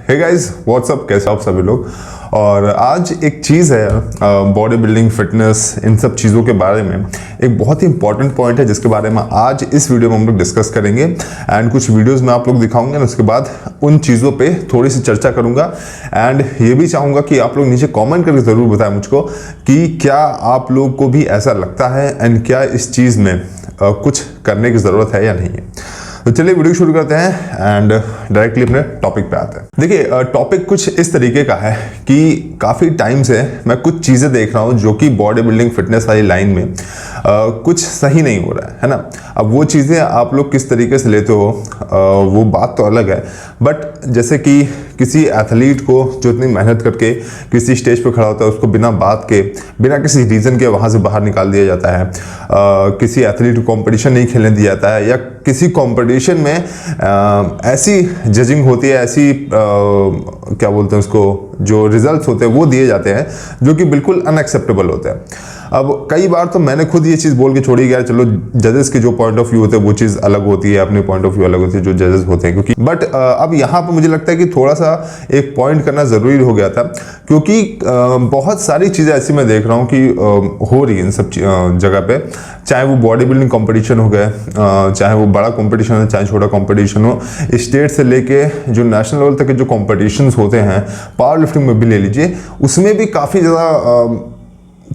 Hey guys what's up, कैसे आप सभी लोग। और आज एक चीज़ है बॉडी बिल्डिंग, फिटनेस, इन सब चीज़ों के बारे में एक बहुत ही इंपॉर्टेंट पॉइंट है जिसके बारे में आज इस वीडियो में हम लोग डिस्कस करेंगे। एंड कुछ वीडियोस में आप लोग दिखाऊंगे और उसके बाद उन चीज़ों पे थोड़ी सी चर्चा करूंगा। एंड ये भी चाहूँगा कि आप लोग नीचे कॉमेंट करके ज़रूर बताएं मुझको कि क्या आप लोग को भी ऐसा लगता है एंड क्या इस चीज़ में कुछ करने की ज़रूरत है या नहीं है। तो चलिए वीडियो शुरू करते हैं एंड डायरेक्टली अपने टॉपिक पे आते हैं। देखिए टॉपिक कुछ इस तरीके का है कि काफ़ी टाइम से मैं कुछ चीज़ें देख रहा हूँ जो कि बॉडी बिल्डिंग फिटनेस वाली लाइन में कुछ सही नहीं हो रहा है ना। अब वो चीज़ें आप लोग किस तरीके से लेते हो वो बात तो अलग है, बट जैसे कि किसी एथलीट को जो इतनी मेहनत करके किसी स्टेज पे खड़ा होता है उसको बिना बात के, बिना किसी रीज़न के वहाँ से बाहर निकाल दिया जाता है। किसी एथलीट को कंपटीशन नहीं खेलने दिया जाता है, या किसी कंपटीशन में ऐसी जजिंग होती है, ऐसी क्या बोलते हैं उसको, जो रिजल्ट्स होते हैं वो दिए जाते हैं जो कि बिल्कुल अनएक्सेप्टेबल होते हैं। अब कई बार तो मैंने खुद ये चीज़ बोल के छोड़ी गया, चलो जजेस के जो पॉइंट ऑफ व्यू होते हैं वो चीज़ अलग होती है, अपने पॉइंट ऑफ व्यू अलग होती है जो जजेस होते हैं, क्योंकि बट अब यहाँ पर मुझे लगता है कि थोड़ा सा एक पॉइंट करना ज़रूरी हो गया था, क्योंकि बहुत सारी चीज़ें ऐसी मैं देख रहा हूँ कि हो रही है इन सब जगह पे, चाहे वो बॉडी बिल्डिंग कॉम्पिटिशन हो गए, चाहे वो बड़ा कॉम्पिटिशन हो, चाहे छोटा कॉम्पिटिशन हो, स्टेट से लेके जो नेशनल लेवल तक के जो कॉम्पिटिशन्स होते हैं, पावर लिफ्टिंग में भी ले लीजिए, उसमें भी काफ़ी ज़्यादा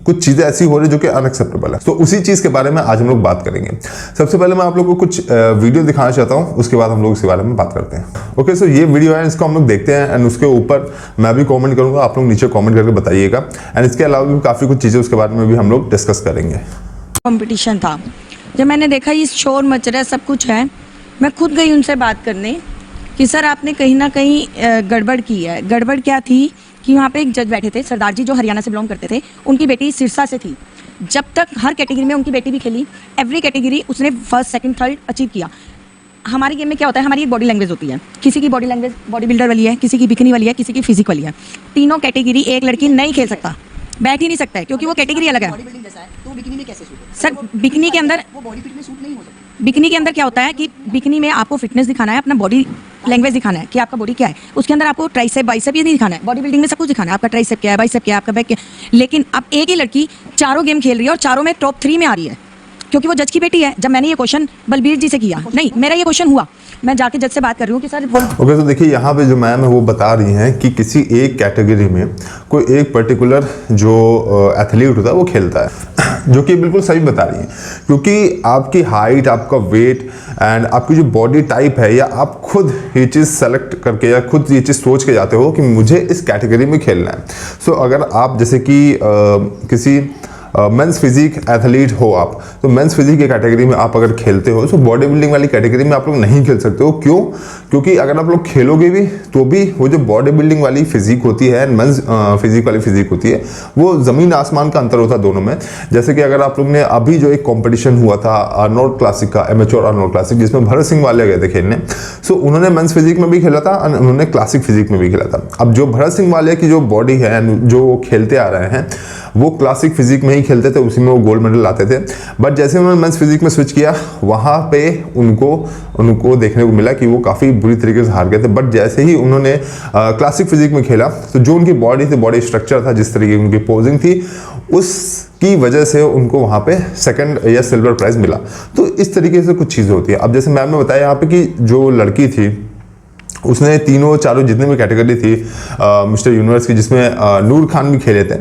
कुछ चीज़ें ऐसी हो रही जो कि अनएक्सेप्टेबल है। तो उसी चीज़ के बारे में आज हम लोग बात करेंगे। सबसे पहले मैं आप लोगों को कुछ वीडियो दिखाना चाहता हूँ, उसके बाद हम लोग इसके बारे में बात करते हैं। ओके, सो ये वीडियो है, इसको हम लोग देखते हैं एंड उसके ऊपर मैं भी कमेंट करूँगा, आप लोग नीचे कमेंट करके बताइएगा। एंड इसके अलावा भी काफ़ी कुछ चीज़ें उसके बारे में भी हम लोग डिस्कस करेंगे। कंपटीशन था, जब मैंने देखा ये शोर मच रहा है, सब कुछ है, मैं खुद गई उनसे बात करने कि सर आपने कहीं ना कहीं गड़बड़ की है। गड़बड़ क्या थी कि वहाँ पे एक जज बैठे थे, सरदार जी, जो हरियाणा से बिलोंग करते थे। उनकी बेटी सिरसा से थी। जब तक हर कैटेगरी में उनकी बेटी भी खेली, एवरी कैटेगरी उसने फर्स्ट सेकंड थर्ड अचीव किया। हमारे गेम में क्या होता है, हमारी एक बॉडी लैंग्वेज होती है, किसी की बॉडी लैंग्वेज बॉडी बिल्डर वाली है, किसी की बिकनी वाली है, किसी की फिजिक वाली है। तीनों कैटेगरी एक लड़की नहीं खेल सकता, बैठ ही नहीं सकता है, क्योंकि वो कैटेगरी अलग है। तो बिकिनी में कैसे सूट? सर बिकनी के अंदर वो बॉडी फिट में सूट नहीं हो सकती। बिकनी के अंदर क्या होता है कि बिकनी में आपको फिटनेस दिखाना है, अपना बॉडी लैंग्वेज दिखाना है कि आपका बॉडी क्या है। उसके अंदर आपको ट्राइसेप बाइसेप ये नहीं दिखाना है। बॉडी बिल्डिंग में सब कुछ दिखाना है, आपका ट्राइसेप क्या है, बाइसेप क्या है, आपका बैक क्या है। लेकिन अब एक ही लड़की चारों गेम खेल रही है और चारों में टॉप 3 में आ रही है, क्योंकि वो जज की बेटी है। जब मैंने ये क्वेश्चन बलबीर जी से किया, नहीं मेरा ये क्वेश्चन हुआ, मैं जाके जज से बात कर रही हूँ कि सर ओके, तो देखिए यहाँ पे जो मैम है वो बता रही हैं कि किसी एक कैटेगरी में कोई एक पर्टिकुलर जो एथलीट होता है वो खेलता है, जो कि बिल्कुल सही बता रही हैं, क्योंकि आपकी हाइट, आपका वेट एंड आपकी जो बॉडी टाइप है, या आप खुद ये चीज़ सेलेक्ट करके या खुद ये चीज़ सोच के जाते हो कि मुझे इस कैटेगरी में खेलना है। सो अगर आप जैसे कि किसी मेंस फिजिक एथलीट हो आप, तो मेंस फिजिक की कैटेगरी में आप अगर खेलते हो, तो बॉडी बिल्डिंग वाली कैटेगरी में आप लोग नहीं खेल सकते हो। क्यों? क्योंकि अगर आप लोग खेलोगे भी तो भी वो जो बॉडी बिल्डिंग वाली फिजिक होती है, मेंस फिजिक वाली फिजिक होती है, वो ज़मीन आसमान का अंतर होता है दोनों में। जैसे कि अगर आप लोग ने अभी जो एक कॉम्पिटिशन हुआ था आर्नोल्ड क्लासिक का, एमेच्योर आर्नोल्ड क्लासिक, जिसमें भरत सिंह वाले गए थे खेलने, सो उन्होंने मेंस फिजिक में भी खेला था और उन्होंने क्लासिक फिजिक में भी खेला था। अब जो भरत सिंह वाले की जो बॉडी है, जो वो खेलते आ रहे हैं, वो क्लासिक फिजिक में ही खेलते थे, उसी में वो गोल्ड मेडल लाते थे। बट जैसे उन्होंने मेंस फिजिक में स्विच किया, वहाँ पे उनको देखने को मिला कि वो काफ़ी बुरी तरीके से हार गए थे। बट जैसे ही उन्होंने क्लासिक फिजिक में खेला, तो जो उनकी बॉडी थी, बॉडी स्ट्रक्चर था, जिस तरीके की उनकी पोजिंग थी, उसकी वजह से उनको वहाँ पे सेकंड या सिल्वर प्राइज मिला। तो इस तरीके से कुछ चीज़ें होती है। अब जैसे मैम ने बताया यहाँ पे कि जो लड़की थी उसने तीनों चारों जितने भी कैटेगरी थी मिस्टर यूनिवर्स की, जिसमें नूर खान भी खेले थे,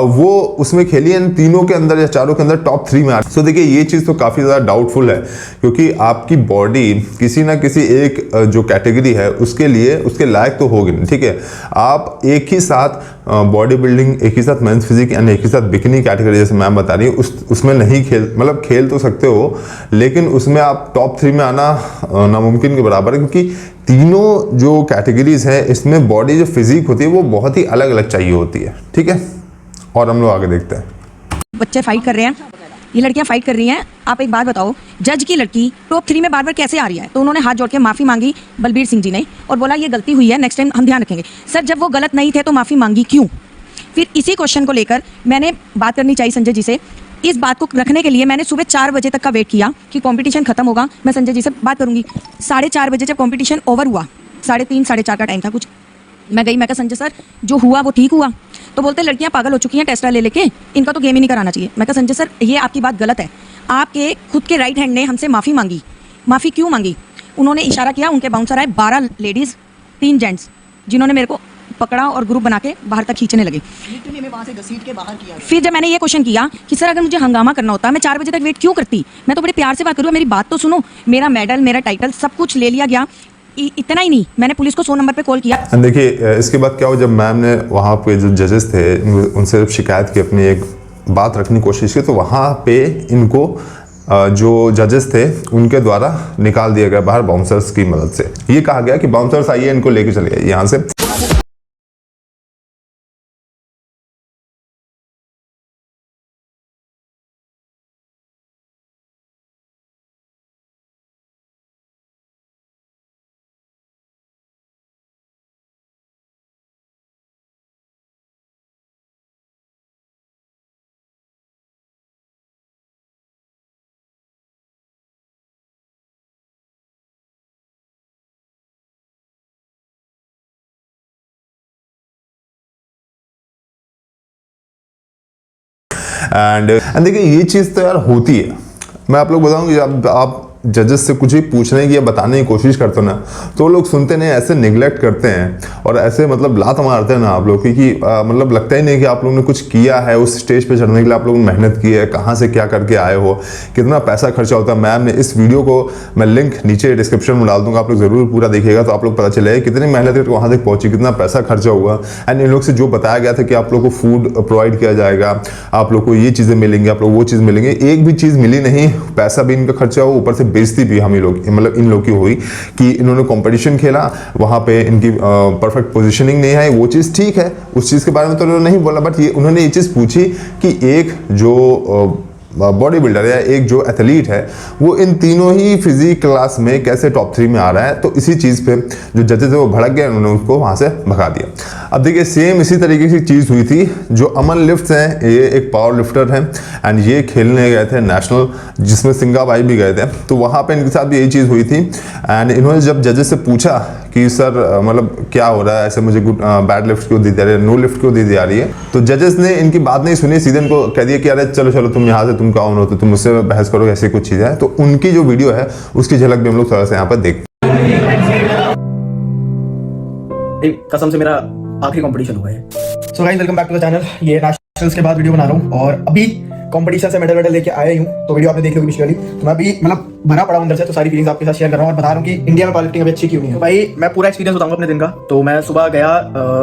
वो उसमें खेली है, तीनों के अंदर या चारों के अंदर टॉप 3 में आ। सो देखिए ये चीज़ तो काफ़ी ज़्यादा डाउटफुल है, क्योंकि आपकी बॉडी किसी ना किसी एक जो कैटेगरी है उसके लिए उसके लायक तो होगी नहीं। ठीक है, आप एक ही साथ बॉडी बिल्डिंग, एक ही साथ मेंस फिजिक एंड एक ही साथ बिकनी कैटेगरी, जैसे मैम बता रही है, उसमें नहीं खेल तो सकते हो, लेकिन उसमें आप टॉप 3 में आना नामुमकिन के बराबर है, क्योंकि तीनों जो कैटेगरीज है इसमें बॉडी जो फिजिक होती है वो बहुत ही अलग अलग चाहिए होती है। ठीक है, और हम लोग आगे देखते हैं। बच्चे फाइट कर रहे हैं, ये लड़कियां फाइट कर रही हैं। आप एक बात बताओ, जज की लड़की टॉप 3 में बार बार कैसे आ रही है? तो उन्होंने हाथ जोड़ के माफ़ी मांगी बलबीर सिंह जी ने, और बोला ये गलती हुई है, नेक्स्ट टाइम हम ध्यान रखेंगे। सर जब वो गलत नहीं थे तो माफ़ी मांगी क्यों? फिर इसी क्वेश्चन को लेकर मैंने बात करनी चाहिए संजय जी से। इस बात को रखने के लिए मैंने सुबह 4 बजे तक का वेट किया कि कंपटीशन खत्म होगा, मैं संजय जी से बात करूंगी। 4:30 बजे जब कंपटीशन ओवर हुआ, 3:30 4:30 का टाइम था कुछ, मैं गई, मैं कहा संजय सर जो हुआ वो ठीक हुआ? तो बोलते लड़कियां पागल हो चुकी हैं टेस्ला ले लेके, इनका तो गेम ही नहीं कराना चाहिए। मैं कहा संजय सर ये आपकी बात गलत है, आपके खुद के राइट हैंड ने हमसे माफ़ी मांगी। माफ़ी क्यों मांगी? उन्होंने इशारा किया, उनके बाउंसर आए 12 लेडीज़ 3 जेंट्स, जिन्होंने मेरे को पकड़ा और ग्रुप बना के बाहर तक खींचने लगे। लिटरली मैं वहाँ से घसीट के बाहर किया। फिर जब मैंने ये क्वेश्चन किया कि सर अगर मुझे हंगामा करना होता मैं 4 बजे तक वेट क्यों करती, मैं तो बड़े प्यार से बात करूँ, मेरी बात तो सुनो। मेरा मेडल, मेरा टाइटल सब कुछ ले लिया गया। इतना ही नहीं, मैंने पुलिस को 100 नंबर पे कॉल किया। देखिए इसके बाद क्या हुआ, जब मैम ने वहाँ पे जो जजेस थे उनसे जब शिकायत की, अपनी एक बात रखने की कोशिश की, तो वहाँ पे इनको जो जजेस थे उनके द्वारा निकाल दिया गया बाहर बाउंसर्स की मदद से। ये कहा गया कि बाउंसर्स आइए इनको लेके चले गए यहाँ से। एंड देखिए ये चीज़ तो यार होती है। मैं आप लोग बताऊँ कि जब आप जजेस से कुछ भी पूछने की या बताने की कोशिश करते हो ना, तो लोग सुनते नहीं, ऐसे निगलेक्ट करते हैं और ऐसे मतलब लात मारते हैं ना आप लोग की, मतलब लगता ही नहीं कि आप लोगों ने कुछ किया है। उस स्टेज पे चढ़ने के लिए आप लोगों ने मेहनत की है, कहाँ से क्या करके आए हो, कितना पैसा खर्चा होता है। मैम ने इस वीडियो को मैं लिंक नीचे डिस्क्रिप्शन में डाल दूंगा, आप लोग जरूर पूरा देखिएगा, तो आप लोग पता चलेगा कितनी मेहनत करके वहाँ तक पहुंची, कितना पैसा खर्चा हुआ। एंड इन लोग से जो बताया गया था कि आप लोग को फूड प्रोवाइड किया जाएगा, आप लोग को ये चीज़ें मिलेंगी, आप लोग वो चीज़ मिलेंगे, एक भी चीज़ मिली नहीं। पैसा भी इनका खर्चा हुआ, ऊपर से बेइज्जती भी हम लोग मतलब इन लोग की हुई कि इन्होंने कंपटीशन खेला, वहां पे इनकी परफेक्ट पोजीशनिंग नहीं है। वो चीज़ ठीक है, उस चीज़ के बारे में तो उन्होंने नहीं बोला, बट ये उन्होंने ये चीज़ पूछी कि एक जो बॉडी बिल्डर या एक जो एथलीट है वो इन तीनों ही फिजिक क्लास में कैसे टॉप 3 में आ रहा है। तो इसी चीज़ पे जो जजेस है वो भड़क गए, उन्होंने उसको वहाँ से भगा दिया। अब देखिए सेम इसी तरीके की चीज़ हुई थी। जो अमन लिफ्ट्स हैं, ये एक पावर लिफ्टर है एंड ये खेलने गए थे नेशनल, जिसमें सिंगा भाई भी गए थे। तो वहाँ पे इनके साथ भी यही चीज़ हुई थी। एंड इन्होंने जब जजेस से पूछा कि सर मतलब क्या हो रहा है, ऐसे मुझे बैड लिफ्ट क्यों दी जा रही है, नो लिफ्ट क्यों दी जा रही है, तो जजेस ने इनकी बात नहीं सुनी, सीधे इनको कह दिया कि अरे चलो चलो तुम यहाँ से, तुम कौन हो, तो तुम मुझसे बहस करो, ऐसी कुछ चीज़ है। तो उनकी जो वीडियो है उसकी झलक भी हम लोग थोड़ा सा यहाँ पर देखते हैं। कसम से मेरा आखिरी कंपटीशन हुआ है। So guys welcome back to the channel. ये नेशनल्स के बाद वीडियो बना रहा हूँ और अभी कंपटीशन से मेडल लेके आया हूँ, तो वीडियो आपने देख ली होगी पिछली वाली। तो मैं अभी मतलब भरा पड़ा हूँ अंदर से, तो सारी फीलिंग्स आपके साथ शेयर कर रहा हूँ और बता रहा हूँ कि इंडिया में पावरलिफ्टिंग अभी अच्छी क्यों नहीं है। तो भाई मैं पूरा एक्सपीरियंस बताऊंगा अपने दिन का। तो मैं सुबह गया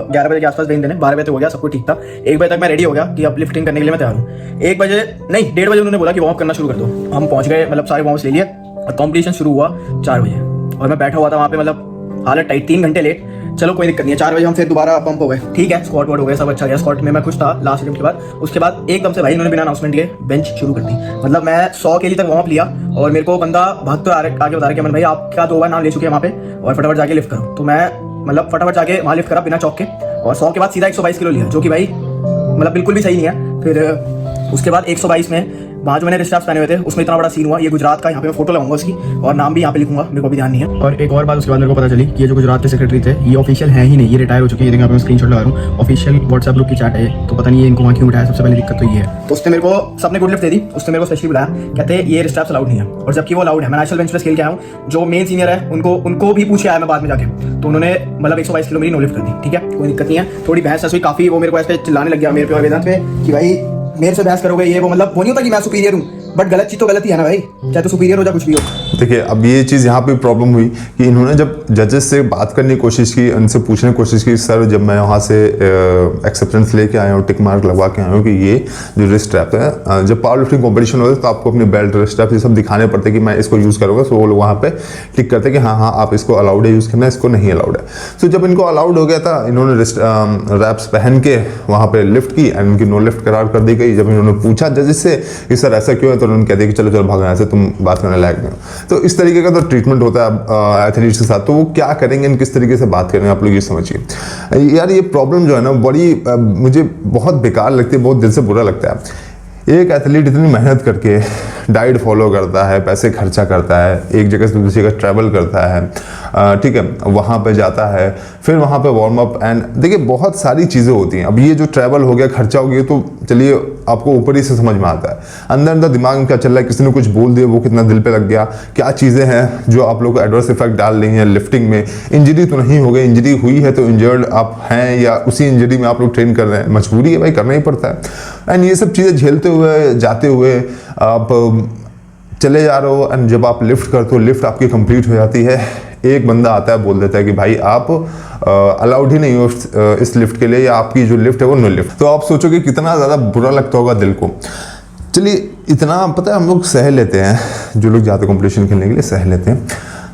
11 बजे के आसपास वेन देने, 12 बजे तक हो गया, सब कुछ ठीक था। 1 बजे तक मैं रेडी हो गया कि अब लिफ्टिंग करने के लिए मैं तैयार हूँ। 1 बजे नहीं 1:30 बजे उन्होंने बोला कि वार्म अप करना शुरू कर दो। हम पहुंच गए, मतलब सारे वार्म्स ले लिए और कॉम्पिटिशन शुरू हुआ 4 बजे और मैं बैठा हुआ था वहाँ पे, मतलब हालत टाइट, 3 घंटे लेट। चलो कोई दिक्कत नहीं है, 4 बजे हम फिर दोबारा पंप हो गए, ठीक है, स्क्वाट वाट हो गया, सब अच्छा गया। स्क्वाट में मैं खुश था लास्ट अटेम्प्ट के बाद। उसके बाद एकदम से भाई इन्होंने बिना अनाउंसमेंट के बेंच शुरू कर दी। मतलब मैं 100 केजी तक वार्म अप लिया और मेरे को बंदा भागते आगे बता रहा कि अमन भाई आपका 2 बार नाम ले चुके हैं वहाँ पे और फटाफट जाके लिफ्ट करो। तो मैं मतलब फटाफट जाके वहाँ लिफ्ट करा बिना चौक के और 100 के बाद सीधा 122 किलो लिया, जो कि भाई मतलब बिल्कुल भी सही नहीं है। फिर उसके बाद 122 में वहाँ जो मैंने रिस्ट्रैप्स पहने हुए थे उसमें इतना बड़ा सीन हुआ। ये गुजरात का, यहाँ पे मैं फोटो लगाऊंगा उसकी और नाम भी यहाँ पे लिखूंगा, मेरे को भी ध्यान नहीं है। और एक और बात उसके बाद मेरे को पता चली कि ये जो गुजरात के सेक्रेटरी थे ये ऑफिशियल है ही नहीं, ये रिटायर हो चुके हैं। ये देखिए मैं स्क्रीनशॉट लगा रहा हूँ, ऑफिशियल व्हाट्सएप ग्रुप की चैट है, तो पता नहीं है इनको वहाँ क्यों उठाया। सबसे पहले दिक्कत तो ये है। तो उसने मेरे को सबने गुड लिफ्ट दे दी, उसने मेरे को स्पेशली बुलाया, कहते हैं ये रिस्ट्रैप्स अलाउड नहीं है, और जबकि वो अलाउड है। मैं नेशनल बेंच पे खेल के आया हूँ, जो मेन सीनियर है उनको भी पूछ के आया मैं बाद में जाके, तो उन्होंने मतलब 122 किलो मेरी नो लिफ्ट कर दी, ठीक है, कोई दिक्कत नहीं है। थोड़ी बहस हुई काफी, वो मेरे को ऐसे चिल्लाने लग गया मेरे पे और वेदांत पे कि भाई मेरे से बहस करोगे, ये वो, मतलब वो नहीं होता कि मैं सुपीरियर हूँ, बट गलत चीज तो गलत ही है ना भाई, चाहे तो सुपीरियर हो चाहे कुछ भी हो। देखिए अब ये चीज़ यहाँ पे प्रॉब्लम हुई कि इन्होंने जब जजेस से बात करने की कोशिश की, उनसे पूछने की कोशिश की, सर जब मैं वहाँ से एक्सेप्टेंस लेके आया हूँ, टिक मार्क लगवा के आया हूँ कि ये जो रिस्ट स्ट्रैप है, जब पावर लिफ्टिंग कॉम्पिटिशन होता है तो आपको अपनी बेल्ट, रिस्ट स्ट्रैप ये सब दिखाने पड़ते कि मैं इसको यूज़ करूँगा। सो वो लोग वहाँ पे टिक करते कि हाँ हाँ आप इसको अलाउड है यूज़ करना, इसको नहीं अलाउड है। सो जब इनको अलाउड हो गया था, इन्होंने रैप्स पहन के वहाँ पे लिफ्ट की एंड उनकी नो लिफ्ट करार कर दी गई। जब इन्होंने पूछा जजेस से कि सर ऐसा क्यों है, तो उन्होंने कह दिया कि चलो चलो भागना से, तुम बात करने लायक नहीं। तो इस तरीके का तो ट्रीटमेंट होता है एथलीट्स के साथ। तो वो क्या करेंगे, किस तरीके से बात करेंगे, आप लोग ये समझिए। यार ये प्रॉब्लम जो है ना बड़ी मुझे बहुत बेकार लगती है, बहुत दिल से बुरा लगता है। एक एथलीट इतनी मेहनत करके डाइट फॉलो करता है, पैसे खर्चा करता है, एक जगह से दूसरी जगह ट्रैवल करता है, ठीक है, वहाँ पे जाता है, फिर वहाँ पे वार्म अप एंड देखिए बहुत सारी चीज़ें होती हैं। अब ये जो ट्रैवल हो गया, खर्चा हो गया, तो चलिए आपको ऊपर ही से समझ में आता है, अंदर अंदर दिमाग में क्या चल रहा है, किसी ने कुछ बोल दिया, वो कितना दिल पे लग गया, क्या चीज़ें हैं जो आप लोग को एडवर्स इफेक्ट डाल रही हैं लिफ्टिंग में। इंजरी तो नहीं हो गई, इंजरी हुई है तो इंजर्ड आप हैं या उसी इंजरी में आप लोग ट्रेन कर रहे हैं, मजबूरी है भाई, करना ही पड़ता है। एंड ये सब चीज़ें झेलते हुए जाते हुए आप चले जा रहे हो, एंड जब आप लिफ्ट करते हो, लिफ्ट आपकी कंप्लीट हो जाती है, एक बंदा आता है बोल देता है कि भाई आप अलाउड ही नहीं हो इस लिफ्ट के लिए, या आपकी जो लिफ्ट है वो नो लिफ्ट। तो आप सोचोगे कितना ज़्यादा बुरा लगता होगा दिल को। चलिए इतना पता है हम लोग सह लेते हैं, जो लोग जाते कंपटीशन खेलने के लिए सह लेते हैं,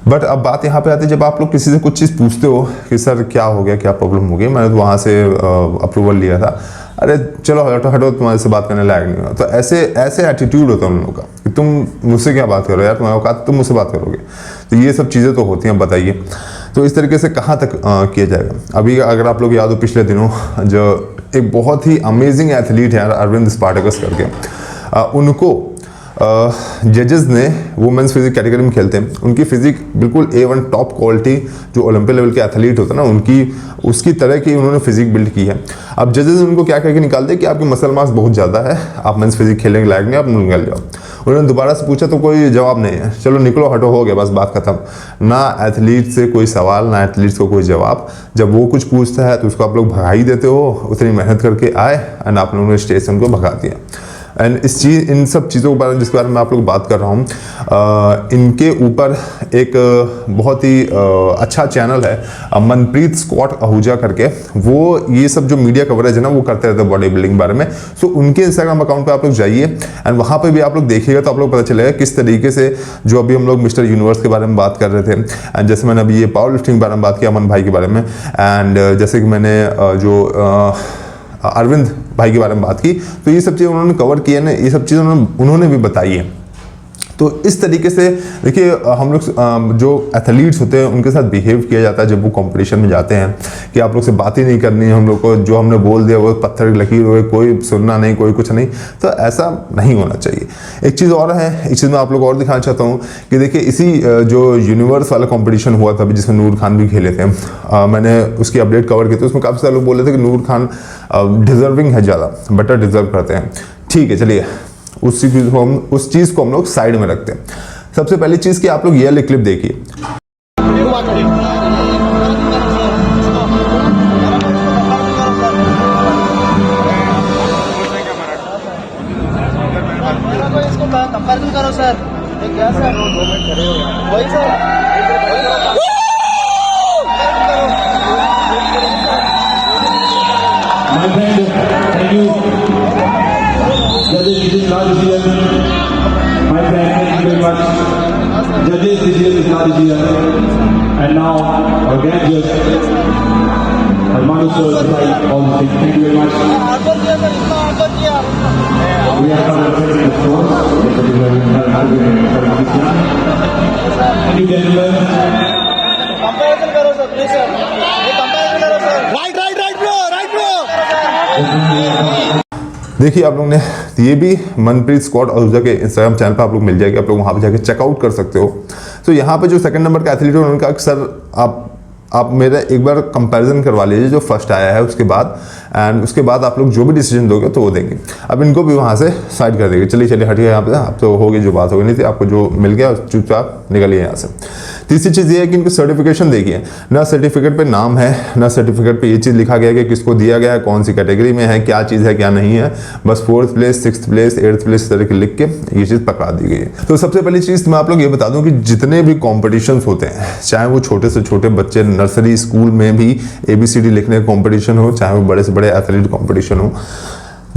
बट अब बात यहाँ पे आती है जब आप लोग किसी से कुछ चीज़ पूछते हो कि सर क्या हो गया, क्या प्रॉब्लम हो गई, मैंने तो वहाँ से अप्रूवल लिया था, अरे चलो हटो हटो, तुम्हारे से बात करने लायक नहीं हो। तो ऐसे एटीट्यूड होता है उन लोगों का कि तुम मुझसे क्या बात करो यार, तुम्हारा औकात, तुम मुझसे बात करोगे। तो ये सब चीज़ें तो होती हैं, बताइए तो इस तरीके से कहाँ तक किया जाएगा। अभी अगर आप लोग याद हो पिछले दिनों जो एक बहुत ही अमेजिंग एथलीट है अरविंद स्पार्टकस करके, उनको जजेस ने, वुमेन्स फिजिक कैटेगरी में खेलते हैं, उनकी फिजिक बिल्कुल A1 टॉप क्वालिटी जो ओलंपिक लेवल के एथलीट होता है ना, उसकी तरह की उन्होंने फिजिक बिल्ड की है। अब जजेस उनको क्या करके निकालते हैं कि आपकी मसल मास बहुत ज़्यादा है, आप मेंस फिजिक खेलने के लायक नहीं, आप निकल जाओ। उन्होंने दोबारा से पूछा तो कोई जवाब नहीं है, चलो निकलो हटो, हो गया, बस बात खत्म। ना एथलीट से कोई सवाल, ना एथलीट को कोई जवाब। जब वो कुछ पूछता है तो उसको आप लोग भगा ही देते हो, उतनी मेहनत करके आए एंड आप लोगों ने स्टेज से उनको भगा दिया। एंड इन सब चीज़ों के बारे में जिसके बारे में आप लोग बात कर रहा हूँ, इनके ऊपर एक बहुत ही अच्छा चैनल है मनप्रीत स्कॉट आहूजा करके, वो ये सब जो मीडिया कवरेज है ना वो करते रहते हैं बॉडी बिल्डिंग बारे में। सो उनके इंस्टाग्राम अकाउंट पे आप लोग जाइए एंड वहाँ पे भी आप लोग देखिएगा तो आप लोग पता चलेगा किस तरीके से, जो अभी हम लोग मिस्टर यूनिवर्स के बारे में बात कर रहे थे, एंड जैसे मैंने अभी ये पावर लिफ्टिंग के बारे में बात किया अमन भाई के बारे में, एंड जैसे कि मैंने जो अरविंद भाई के बारे में बात की, तो ये सब चीज़ें उन्होंने कवर किया ना, ये सब चीज़ें उन्होंने भी बताई है। तो इस तरीके से देखिए हम लोग जो एथलीट्स होते हैं उनके साथ बिहेव किया जाता है जब वो कंपटीशन में जाते हैं, कि आप लोग से बात ही नहीं करनी है, हम लोग को जो हमने बोल दिया वो पत्थर की लकीर हो, कोई सुनना नहीं, कोई कुछ नहीं। तो ऐसा नहीं होना चाहिए। एक चीज़ और है, एक चीज़ मैं आप लोग और दिखाना चाहता हूँ कि देखिए इसी जो यूनिवर्स वाला कॉम्पिटिशन हुआ था जिसमें नूर खान भी खेले थे, मैंने उसकी अपडेट कवर की थी, उसमें काफ़ी सारे लोग बोले थे कि नूर खान डिजर्विंग है, ज़्यादा बेटर डिजर्व करते हैं। ठीक है, चलिए उस चीज़ को हम लोग साइड में रखते हैं। सबसे पहली चीज़ कि आप लोग ये वाली क्लिप देखिए। इसको कंपैरिजन करो सर, क्या सर 2 मिनट खड़े हो, वही sir My friend, thank you. Judges, this is not decision. My friend, thank you very much. Judges, decision is not decision. And now, our grand judge, Armando sir, decide all the things. Thank you very much. We are concentrating the score. Thank you, gentlemen. Comparison करो sir, please sir, ये comparison करो sir. Right bro, right bro. देखिए आप लोग ने ये भी Manpreet Scott Ahuja के इंस्टाग्राम चैनल पर आप लोग मिल जाएगी, आप लोग वहाँ पे जाके चेकआउट कर सकते हो। तो यहाँ पे जो सेकंड नंबर का एथलीट है उन्होंने कहा कि सर आप मेरा एक बार कंपैरिजन करवा लीजिए जो फर्स्ट आया है उसके बाद, एंड उसके बाद आप लोग जो भी डिसीजन दोगे तो वो देंगे। अब इनको भी वहाँ से साइड कर देंगे, चलिए हटिए यहाँ पे, आप तो होगी जो बात होगी नहीं थी, आपको जो मिल गया चुपचाप निकलिए यहाँ से। तीसरी चीज़ ये है कि इनकी सर्टिफिकेशन देखिए, ना सर्टिफिकेट पे नाम है, ना सर्टिफिकेट पे ये चीज़ लिखा गया कि किसको दिया गया है, कौन सी कैटेगरी में है, क्या चीज़ है क्या नहीं है, बस 4th place 6th place 8th place इस तरह के लिख के ये चीज़ पकड़ा दी गई है। तो सबसे पहली चीज़ मैं आप लोग ये बता दूं कि जितने भी कॉम्पिटिशन्स होते हैं, चाहे वो छोटे से छोटे बच्चे नर्सरी स्कूल में भी ABCD लिखने का कॉम्पिटिशन हो, चाहे वो बड़े से बड़े एथलीट कॉम्पिटिशन हो,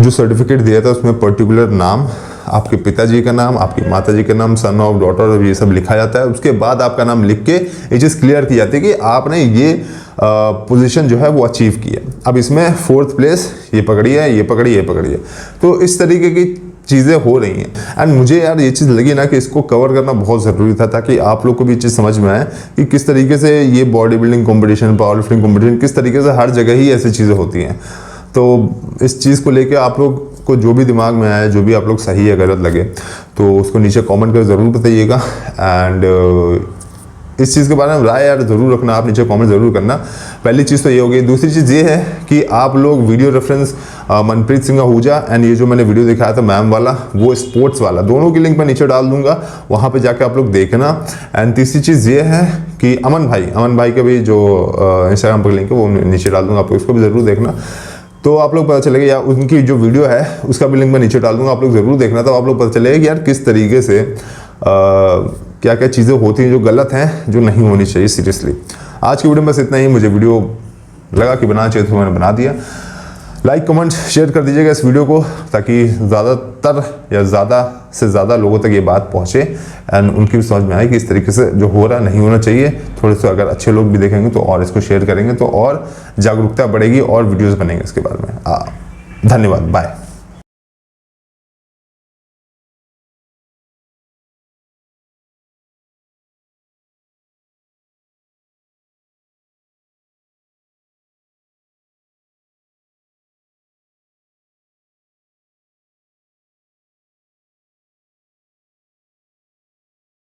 जो सर्टिफिकेट दिया था उसमें पर्टिकुलर नाम, आपके पिताजी का नाम, आपकी माताजी का नाम, सन ऑफ, डॉटर, ये सब लिखा जाता है। उसके बाद आपका नाम लिख के ये चीज़ क्लियर की जाती है कि आपने ये पोजीशन जो है वो अचीव की है। अब इसमें 4th प्लेस ये पकड़ी है, ये पकड़ी, ये पकड़ी है। तो इस तरीके की चीज़ें हो रही हैं, एंड मुझे यार ये चीज़ लगी ना कि इसको कवर करना बहुत ज़रूरी था, ताकि आप लोग को भी ये चीज़ समझ में आए कि किस तरीके से ये body building competition, power lifting competition, किस तरीके से हर जगह ही ऐसी चीज़ें होती हैं। तो इस चीज़ को लेकर आप लोग आपको जो भी दिमाग में आए, जो भी आप लोग सही या गलत लगे, तो उसको नीचे कमेंट कर ज़रूर बताइएगा। एंड इस चीज़ के बारे में राय यार ज़रूर रखना, आप नीचे कमेंट ज़रूर करना। पहली चीज़ तो ये हो गई। दूसरी चीज़ ये है कि आप लोग video reference Manpreet Singh Ahuja and ये जो मैंने वीडियो दिखाया था मैम वाला, वो स्पोर्ट्स वाला, दोनों की लिंक मैं नीचे डाल दूंगा, वहाँ पे जाके आप लोग देखना। एंड तीसरी चीज़ ये है कि अमन भाई का भी जो इंस्टाग्राम पर लिंक है वो नीचे डाल दूंगा, आप लोग उसको भी ज़रूर देखना, तो आप लोग पता चलेगा। या उनकी जो वीडियो है उसका भी लिंक मैं नीचे डाल दूंगा, आप लोग ज़रूर देखना, तो आप लोग पता चलेगा कि यार किस तरीके से क्या क्या चीज़ें होती हैं जो गलत हैं, जो नहीं होनी चाहिए सीरियसली। आज की वीडियो में बस इतना ही। मुझे वीडियो लगा कि बनाना चाहिए तो मैंने बना दिया। लाइक कमेंट शेयर कर दीजिएगा इस वीडियो को, ताकि ज़्यादातर या ज़्यादा से ज़्यादा लोगों तक ये बात पहुँचे एंड उनकी भी समझ में आए कि इस तरीके से जो हो रहा नहीं होना चाहिए। थोड़े से अगर अच्छे लोग भी देखेंगे तो और इसको शेयर करेंगे तो और जागरूकता बढ़ेगी और वीडियोज़ बनेंगे इसके बारे में। धन्यवाद, बाय।